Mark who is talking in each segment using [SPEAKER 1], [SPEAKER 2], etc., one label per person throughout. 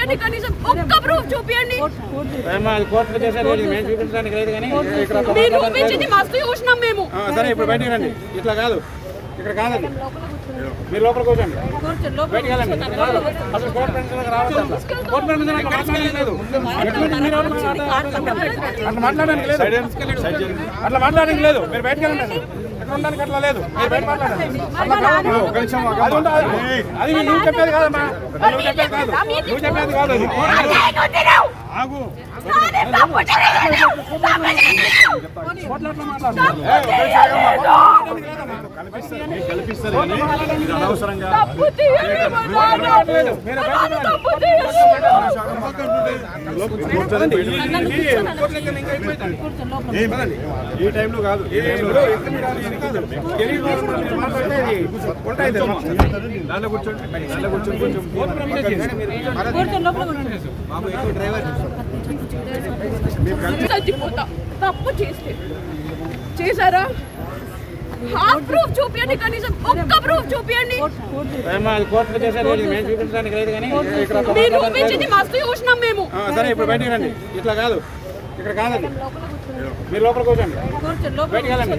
[SPEAKER 1] చూపియండి, కనీసం ఒక్క ప్రూఫ్ చూపియండి. మీరు చూపించింది మస్తు చూసినాం మేము.
[SPEAKER 2] సరే ఇప్పుడు బయటికి రండి. ఇట్లా కాదు, ఇక్కడ కాదండి, మీరు లోపల కూర్చోండి, బయటికి వెళ్ళండి. అసలు కోర్టు పెన్షన్ రావట్లేదు, కోర్టు పెన్షన్ లేదు. అట్లా మాట్లాడడానికి లేదు, అట్లా మాట్లాడడానికి లేదు. మీరు బయటకు వెళ్ళండి. ఎక్కడ ఉండడానికి అట్లా లేదు, మీరు బయట మాట్లాడండి. అది నువ్వు చెప్పేది కాదమ్మా, నువ్వు చెప్పేది కాదు, నువ్వు చెప్పేది కాదు. అది ఆగు, అనవసరంగా ఈ టైంలో కాదు, దాంట్లో కూర్చోండి, దాంట్లో కూర్చొని కొంచెం
[SPEAKER 1] చచ్చిపోతా తప్పు చేస్తే. చేశారా? హాఫ్ ప్రూఫ్ చూపియండి, కనీసం ఒక్క ప్రూఫ్ చూపియండి. మీరు చూపించింది మస్తు చూసినాం మేము.
[SPEAKER 2] సరే ఇప్పుడు బయటికి రండి. ఇట్లా కాదు, ఇక్కడ కాదండి, మీరు లోపల కూర్చోండి, బయటికి వెళ్ళండి.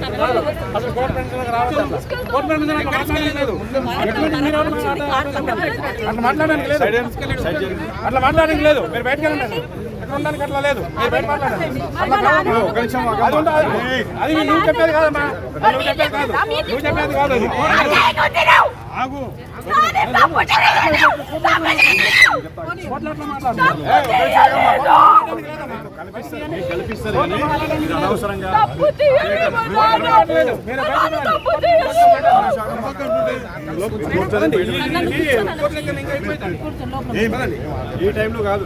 [SPEAKER 2] అసలు కోర్టు పెన్షన్ రావట్లేదు, కోర్టు పెన్షన్ లేదు. అట్లా మాట్లాడడానికి లేదు, అట్లా మాట్లాడడానికి లేదు. మీరు బయటకు వెళ్ళండి. ఎక్కడ ఉండడానికి అట్లా లేదు, మీరు బయట మాట్లాడండి. అది నువ్వు చెప్పేది కాదమ్మా, నువ్వు చెప్పేది కాదు, నువ్వు చెప్పేది కాదు. అది ఆగు, అనవసరంగా ఈ టైంలో కాదు,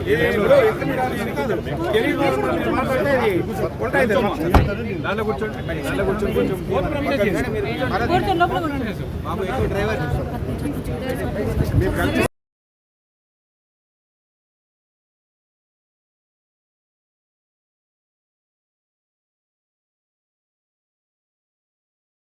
[SPEAKER 2] దాంట్లో కూర్చోండి, దాంట్లో కూర్చొని కొంచెం